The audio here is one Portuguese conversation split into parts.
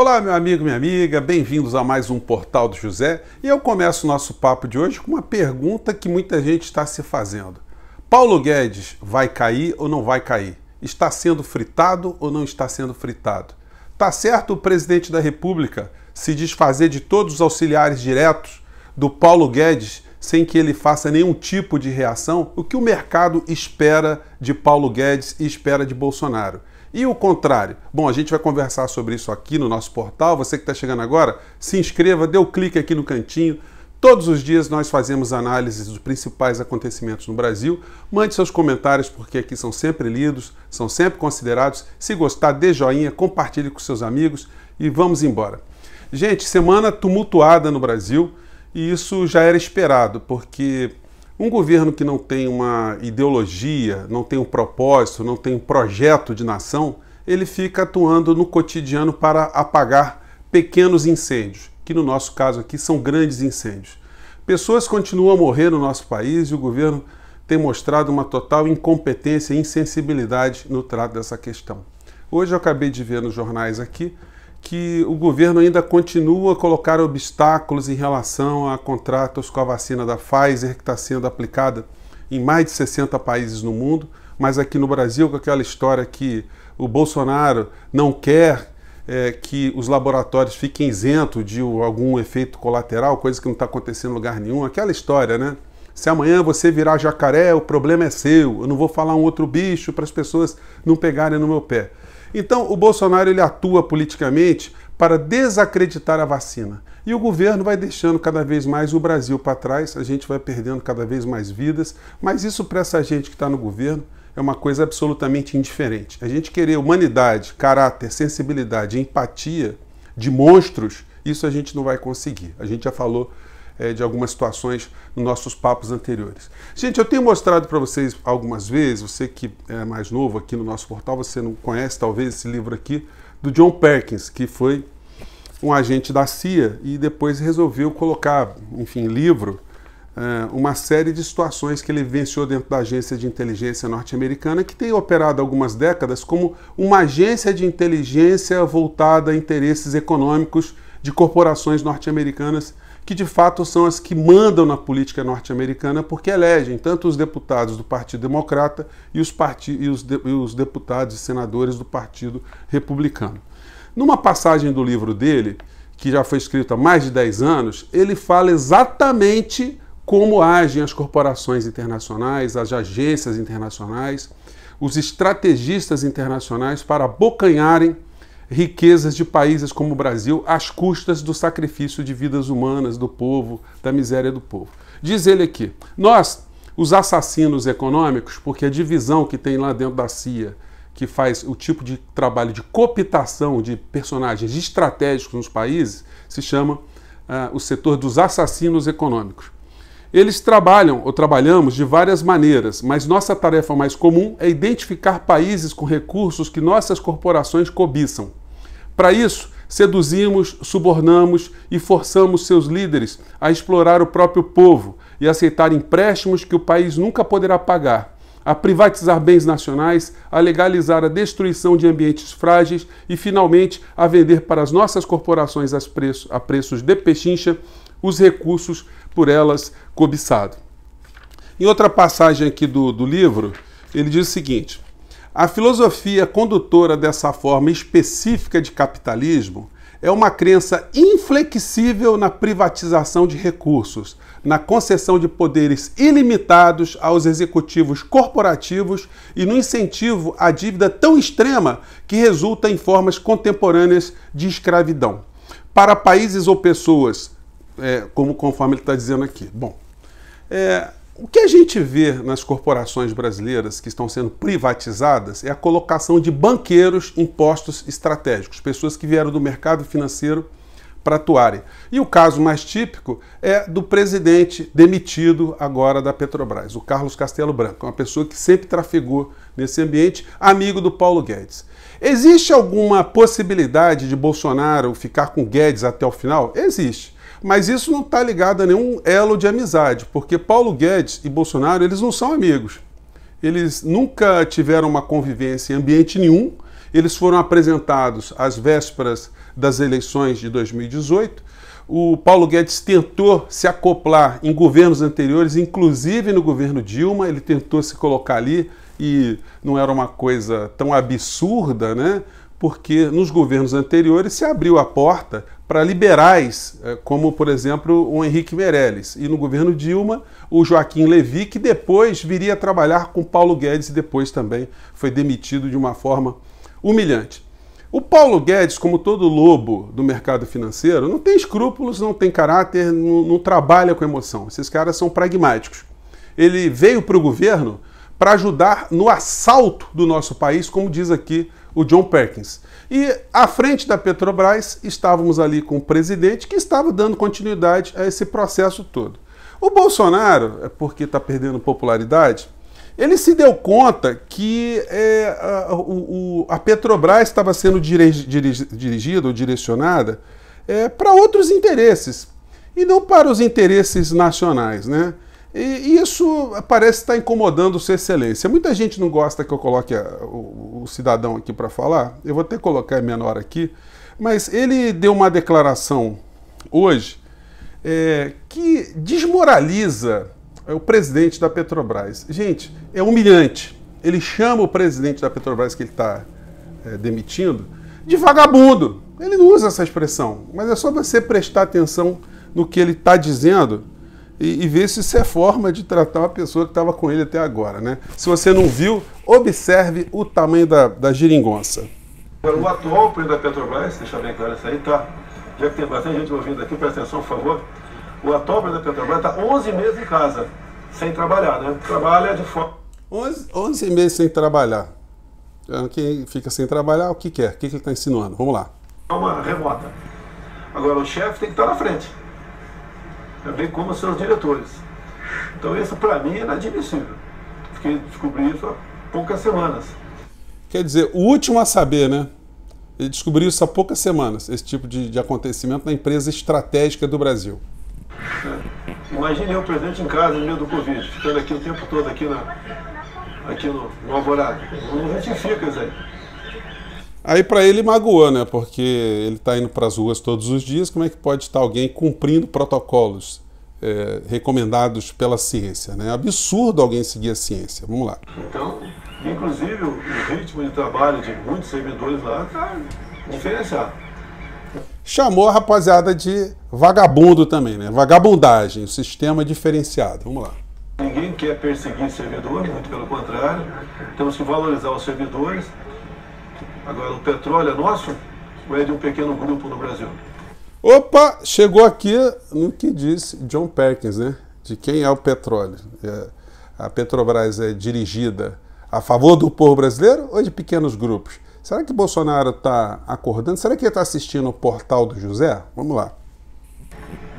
Olá, meu amigo, minha amiga, bem-vindos a mais um Portal do José. E eu começo o nosso papo de hoje com uma pergunta que muita gente está se fazendo. Paulo Guedes vai cair ou não vai cair? Está sendo fritado ou não está sendo fritado? Tá certo o presidente da República se desfazer de todos os auxiliares diretos do Paulo Guedes sem que ele faça nenhum tipo de reação? O que o mercado espera de Paulo Guedes e espera de Bolsonaro? E o contrário? Bom, a gente vai conversar sobre isso aqui no nosso portal. Você que está chegando agora, se inscreva, dê o clique aqui no cantinho. Todos os dias nós fazemos análises dos principais acontecimentos no Brasil. Mande seus comentários, porque aqui são sempre lidos, são sempre considerados. Se gostar, dê joinha, compartilhe com seus amigos e vamos embora. Gente, semana tumultuada no Brasil e isso já era esperado, porque um governo que não tem uma ideologia, não tem um propósito, não tem um projeto de nação, ele fica atuando no cotidiano para apagar pequenos incêndios, que no nosso caso aqui são grandes incêndios. Pessoas continuam a morrer no nosso país e o governo tem mostrado uma total incompetência e insensibilidade no trato dessa questão. Hoje eu acabei de ver nos jornais aqui que o governo ainda continua a colocar obstáculos em relação a contratos com a vacina da Pfizer, que está sendo aplicada em mais de 60 países no mundo, mas aqui no Brasil, com aquela história que o Bolsonaro não quer que os laboratórios fiquem isentos de algum efeito colateral, coisa que não está acontecendo em lugar nenhum, aquela história, né? Se amanhã você virar jacaré, o problema é seu, eu não vou falar um outro bicho para as pessoas não pegarem no meu pé. Então, o Bolsonaro ele atua politicamente para desacreditar a vacina. E o governo vai deixando cada vez mais o Brasil para trás, a gente vai perdendo cada vez mais vidas, mas isso para essa gente que está no governo é uma coisa absolutamente indiferente. A gente querer humanidade, caráter, sensibilidade, empatia de monstros, isso a gente não vai conseguir. A gente já falou de algumas situações nos nossos papos anteriores. Gente, eu tenho mostrado para vocês algumas vezes, você que é mais novo aqui no nosso portal, você não conhece talvez esse livro aqui, do John Perkins, que foi um agente da CIA e depois resolveu colocar, enfim, livro, uma série de situações que ele vivenciou dentro da agência de inteligência norte-americana, que tem operado há algumas décadas como uma agência de inteligência voltada a interesses econômicos de corporações norte-americanas que de fato são as que mandam na política norte-americana, porque elegem tanto os deputados do Partido Democrata e os deputados e senadores do Partido Republicano. Numa passagem do livro dele, que já foi escrito há mais de 10 anos, ele fala exatamente como agem as corporações internacionais, as agências internacionais, os estrategistas internacionais para abocanharem riquezas de países como o Brasil às custas do sacrifício de vidas humanas do povo, da miséria do povo. Diz ele aqui, nós, os assassinos econômicos, porque a divisão que tem lá dentro da CIA, que faz o tipo de trabalho de cooptação de personagens estratégicos nos países, se chama o setor dos assassinos econômicos. Eles trabalham ou trabalhamos de várias maneiras, mas nossa tarefa mais comum é identificar países com recursos que nossas corporações cobiçam. Para isso, seduzimos, subornamos e forçamos seus líderes a explorar o próprio povo e aceitar empréstimos que o país nunca poderá pagar, a privatizar bens nacionais, a legalizar a destruição de ambientes frágeis e, finalmente, a vender para as nossas corporações a preços de pechincha os recursos por elas cobiçados. Em outra passagem aqui do livro, ele diz o seguinte: a filosofia condutora dessa forma específica de capitalismo é uma crença inflexível na privatização de recursos, na concessão de poderes ilimitados aos executivos corporativos e no incentivo à dívida tão extrema que resulta em formas contemporâneas de escravidão. Para países ou pessoas, conforme ele está dizendo aqui. Bom, o que a gente vê nas corporações brasileiras que estão sendo privatizadas é a colocação de banqueiros em postos estratégicos, pessoas que vieram do mercado financeiro para atuarem. E o caso mais típico é do presidente demitido agora da Petrobras, o Carlos Castelo Branco, uma pessoa que sempre trafegou nesse ambiente, amigo do Paulo Guedes. Existe alguma possibilidade de Bolsonaro ficar com Guedes até o final? Existe. Mas isso não está ligado a nenhum elo de amizade, porque Paulo Guedes e Bolsonaro, eles não são amigos. Eles nunca tiveram uma convivência em ambiente nenhum Eles foram apresentados às vésperas das eleições de 2018. O Paulo Guedes tentou se acoplar em governos anteriores, inclusive no governo Dilma, ele tentou se colocar ali e não era uma coisa tão absurda, né? Porque nos governos anteriores se abriu a porta para liberais, como, por exemplo, o Henrique Meirelles. E no governo Dilma, o Joaquim Levy, que depois viria a trabalhar com Paulo Guedes e depois também foi demitido de uma forma humilhante. O Paulo Guedes, como todo lobo do mercado financeiro, não tem escrúpulos, não tem caráter, não trabalha com emoção. Esses caras são pragmáticos. Ele veio para o governo para ajudar no assalto do nosso país, como diz aqui o John Perkins. E à frente da Petrobras estávamos ali com o presidente que estava dando continuidade a esse processo todo. O Bolsonaro, porque está perdendo popularidade, ele se deu conta que a Petrobras estava sendo dirigida ou direcionada para outros interesses e não para os interesses nacionais, né? E isso parece estar incomodando Sua Excelência. Muita gente não gosta que eu coloque o cidadão aqui para falar. Eu vou até colocar menor aqui. Mas ele deu uma declaração hoje que desmoraliza o presidente da Petrobras. Gente, é humilhante. Ele chama o presidente da Petrobras, que ele está demitindo, de vagabundo. Ele não usa essa expressão, mas é só você prestar atenção no que ele está dizendo e ver se isso é forma de tratar uma pessoa que estava com ele até agora, né? Se você não viu, observe o tamanho da geringonça. O atual presidente da Petrobras, deixa bem claro isso aí, tá? Já que tem bastante gente ouvindo aqui, presta atenção, por favor. O atual presidente da Petrobras está 11 meses em casa, sem trabalhar, né? Trabalha de forma... 11 meses sem trabalhar. Quem fica sem trabalhar, o que quer? O que ele está ensinando? Vamos lá. Uma remota. Agora, o chefe tem que estar na frente. Bem como os seus diretores. Então isso para mim é inadmissível. Fiquei descobri isso há poucas semanas. Quer dizer, o último a saber, né? Ele descobriu isso há poucas semanas, esse tipo de acontecimento na empresa estratégica do Brasil. Imagine eu, presidente, em casa, no meio do Covid, ficando aqui o tempo todo aqui no Alvorada. Não justifica isso aí. Aí para ele magoou, né? Porque ele está indo para as ruas todos os dias, como é que pode estar alguém cumprindo protocolos recomendados pela ciência, né? É absurdo alguém seguir a ciência. Vamos lá. Então, inclusive o ritmo de trabalho de muitos servidores lá está diferenciado. Chamou a rapaziada de vagabundo também, né? Vagabundagem, o sistema diferenciado. Vamos lá. Ninguém quer perseguir servidores, muito pelo contrário. Temos que valorizar os servidores. Agora, o petróleo é nosso ou é de um pequeno grupo no Brasil? Opa, chegou aqui no que disse John Perkins, né? De quem é o petróleo. A Petrobras é dirigida a favor do povo brasileiro ou de pequenos grupos? Será que Bolsonaro está acordando? Será que ele está assistindo o Portal do José? Vamos lá.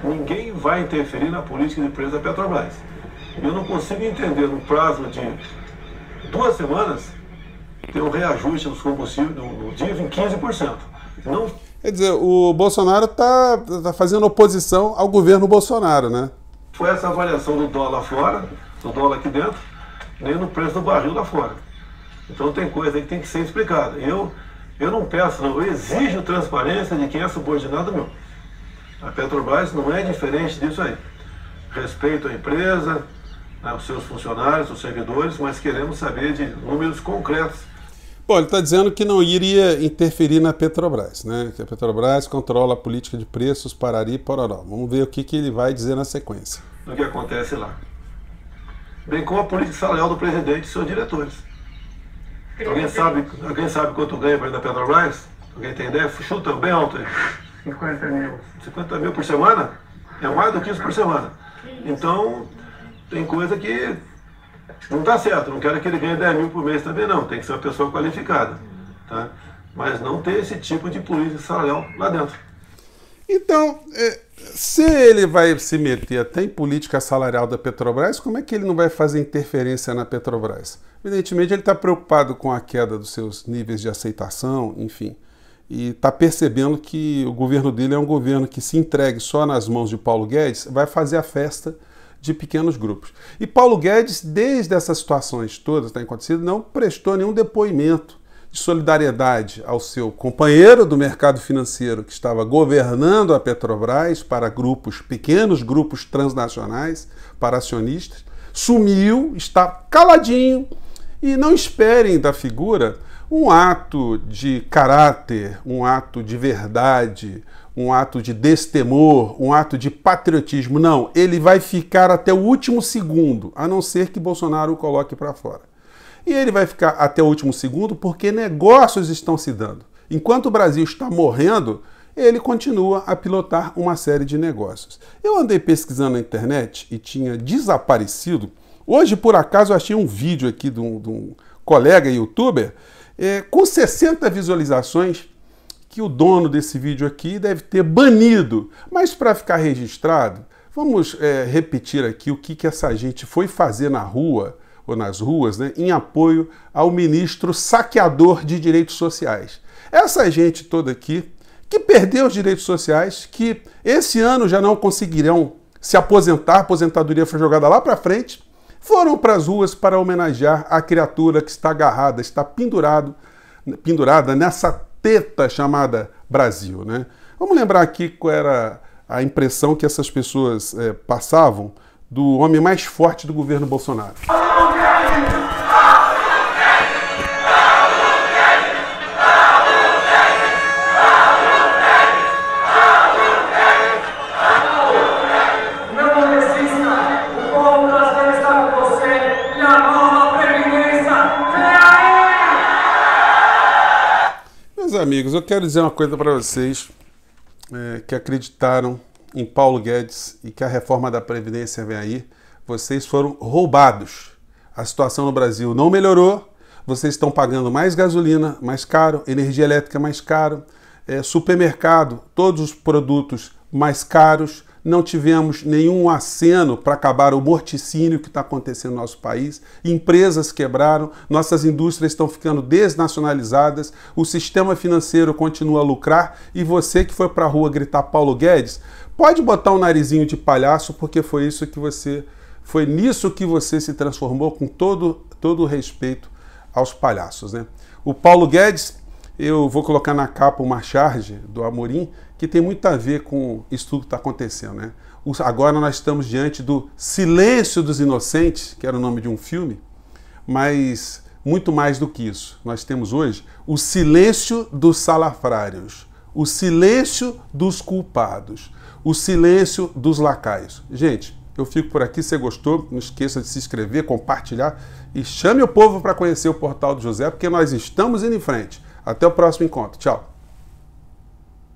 Ninguém vai interferir na política de preço da Petrobras. Eu não consigo entender, no prazo de 2 semanas, ter um reajuste dos combustíveis no diesel em 15%. Não... Quer dizer, o Bolsonaro está fazendo oposição ao governo Bolsonaro, né? Foi essa avaliação do dólar fora, do dólar aqui dentro, nem no preço do barril lá fora. Então tem coisa aí que tem que ser explicada. Eu não peço, não, eu exijo transparência de quem é subordinado meu. A Petrobras não é diferente disso aí. Respeito à empresa, né, os seus funcionários, os servidores, mas queremos saber de números concretos. Bom, ele está dizendo que não iria interferir na Petrobras, né? Que a Petrobras controla a política de preços, parari e pororó. Vamos ver o que ele vai dizer na sequência. O que acontece lá. Bem como a política salarial do presidente e seus diretores. Alguém sabe quanto ganha da Petrobras? Alguém tem ideia? Chuta bem alto aí. 50 mil. 50 mil por semana? É mais do que isso por semana. Então, tem coisa que não está certo. Não quero que ele ganhe 10 mil por mês também, não. Tem que ser uma pessoa qualificada. Tá? Mas não ter esse tipo de política salarial lá dentro. Então, se ele vai se meter até em política salarial da Petrobras, como é que ele não vai fazer interferência na Petrobras? Evidentemente, ele está preocupado com a queda dos seus níveis de aceitação, enfim, e está percebendo que o governo dele é um governo que, se entregue só nas mãos de Paulo Guedes, vai fazer a festa de pequenos grupos. E Paulo Guedes, desde essas situações todas que têm acontecido, não prestou nenhum depoimento de solidariedade ao seu companheiro do mercado financeiro que estava governando a Petrobras para pequenos grupos transnacionais, para acionistas, sumiu, está caladinho, e não esperem da figura um ato de caráter, um ato de verdade, um ato de destemor, um ato de patriotismo. Não, ele vai ficar até o último segundo, a não ser que Bolsonaro o coloque para fora. E ele vai ficar até o último segundo porque negócios estão se dando. Enquanto o Brasil está morrendo, ele continua a pilotar uma série de negócios. Eu andei pesquisando na internet e tinha desaparecido. Hoje, por acaso, eu achei um vídeo aqui de um colega youtuber com 60 visualizações que o dono desse vídeo aqui deve ter banido. Mas para ficar registrado, vamos repetir aqui o que essa gente foi fazer na rua, ou nas ruas, né, em apoio ao ministro saqueador de direitos sociais. Essa gente toda aqui, que perdeu os direitos sociais, que esse ano já não conseguirão se aposentar, a aposentadoria foi jogada lá para frente, foram para as ruas para homenagear a criatura que está agarrada, está pendurada nessa teta chamada Brasil, né? Vamos lembrar aqui qual era a impressão que essas pessoas passavam do homem mais forte do governo Bolsonaro. Meus amigos, eu quero dizer uma coisa para vocês que acreditaram em Paulo Guedes e que a reforma da Previdência vem aí. Vocês foram roubados. A situação no Brasil não melhorou. Vocês estão pagando mais gasolina, mais caro, energia elétrica mais caro, supermercado, todos os produtos mais caros. Não tivemos nenhum aceno para acabar o morticínio que está acontecendo no nosso país. Empresas quebraram, nossas indústrias estão ficando desnacionalizadas, o sistema financeiro continua a lucrar e você que foi para a rua gritar Paulo Guedes, pode botar um narizinho de palhaço porque foi nisso que você se transformou, com todo o respeito aos palhaços, né? O Paulo Guedes, eu vou colocar na capa uma charge do Amorim que tem muito a ver com isso tudo que está acontecendo, né? Agora nós estamos diante do Silêncio dos Inocentes, que era o nome de um filme, mas muito mais do que isso. Nós temos hoje o silêncio dos salafrários, o silêncio dos culpados, o silêncio dos lacaios. Gente, eu fico por aqui. Se você gostou, não esqueça de se inscrever, compartilhar e chame o povo para conhecer o Portal do José, porque nós estamos indo em frente. Até o próximo encontro. Tchau.